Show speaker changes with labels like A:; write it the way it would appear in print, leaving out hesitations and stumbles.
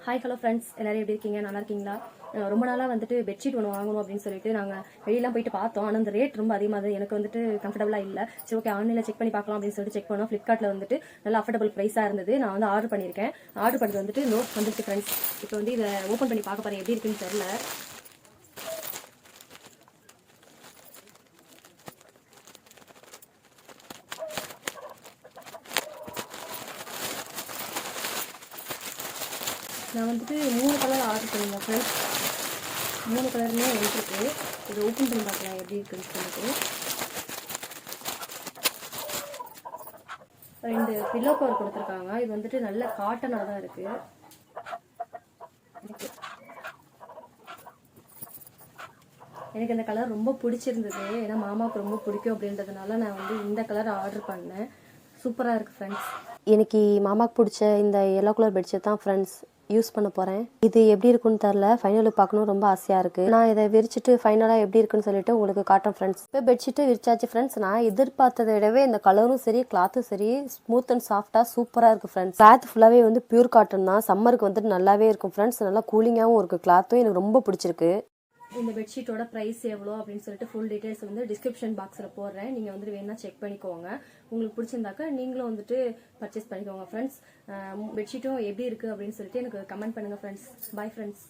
A: Hi hello friends, எல்லாரும் எப்படி இருக்கீங்க? நல்லா இருக்கீங்களா? ரொம்ப நாளாக வந்துட்டு பெட்ஷீட் ஒன்று வாங்கணும் அப்படின்னு சொல்லிட்டு நாங்கள் வெளியெல்லாம் போயிட்டு பார்த்தோம். ஆனால் அந்த ரேட் ரொம்ப அதிகமாக எனக்கு வந்துட்டு கம்ஃபர்டபுளாக இல்லை. சரி, ஓகே, ஆன்லைனில் செக் பண்ணி பார்க்கலாம் அப்படின்னு சொல்லிட்டு செக் பண்ணோம். ஃப்ளிப்கார்ட்டில் வந்துட்டு நல்ல அஃபோர்டபுள் ப்ரைஸாக இருந்தது. நான் வந்து ஆர்டர் பண்ணியிருக்கேன். ஆர்டர் பண்ணது வந்துட்டு நோட் வந்துட்டு ஃப்ரெண்ட்ஸ். இப்போ வந்து இதை ஓப்பன் பண்ணி பார்க்க பாருங்க எப்படி இருக்குன்னு தெரியல. நான் வந்துட்டு 3 கலர் ஆர்டர் பண்ணியிருந்தேன் ஃப்ரெண்ட்ஸ். 3 கலருமே வந்துருக்கு. இதை ஓப்பன் பண்ணி பார்க்கலாம் எப்படி இருக்குன்னு சொல்லிட்டு. 2 பில்லோ கவர் கொடுத்துருக்காங்க. இது வந்துட்டு நல்ல காட்டனாக தான் இருக்கு. எனக்கு இந்த கலர் ரொம்ப பிடிச்சிருந்தது. ஏன்னா மாமாவுக்கு ரொம்ப பிடிக்கும் அப்படின்றதுனால நான் வந்து இந்த கலர் ஆர்டர் பண்ணேன். சூப்பராக இருக்குது ஃப்ரெண்ட்ஸ். இன்னைக்கு மாமாவுக்கு பிடிச்ச இந்த எல்லோ கலர் பெட்ஷீட் தான் ஃப்ரெண்ட்ஸ் யூஸ் பண்ண போகிறேன். இது எப்படி இருக்குன்னு தெரில. ஃபைனலுக்கு பார்க்கணும், ரொம்ப ஆசையாக இருக்குது. நான் இதை விரிச்சிட்டு ஃபைனலாக எப்படி இருக்குன்னு சொல்லிட்டு உங்களுக்கு காட்டுறேன் ஃப்ரெண்ட்ஸ். இப்போ பெட்ஷீட்டு விரிச்சாச்சு ஃப்ரெண்ட்ஸ். நான் எதிர்பார்த்ததை விடவே இந்த கலரும் சரி கிளாத்தும் சரி ஸ்மூத் அண்ட் சாஃப்டாக சூப்பராக இருக்குது ஃப்ரெண்ட்ஸ். கிளாத் ஃபுல்லாகவே வந்து பியூர் காட்டன் தான். சம்மருக்கு வந்துட்டு நல்லாவே இருக்கும் ஃப்ரெண்ட்ஸ். நல்லா கூலிங்காகவும் இருக்குது. கிளாத்தும் எனக்கு ரொம்ப பிடிச்சிருக்கு. இந்த பெட்ஷீட்டோட ப்ரைஸ் எவ்வளோ அப்படின்னு சொல்லிட்டு ஃபுல் டீட்டெயில்ஸ் வந்து டிஸ்கிரிப்ஷன் பாக்ஸில் போடுறேன். நீங்கள் வந்துட்டு வேணா செக் பண்ணிக்கோங்க. உங்களுக்கு பிடிச்சிருந்தாக்கா நீங்களும் வந்துட்டு பர்ச்சேஸ் பண்ணிக்கோங்க ஃப்ரெண்ட்ஸ். பெட்ஷீட்டும் எப்படி இருக்குது அப்படின்னு சொல்லிட்டு எனக்கு கமெண்ட் பண்ணுங்கள் ஃப்ரெண்ட்ஸ். Bye friends.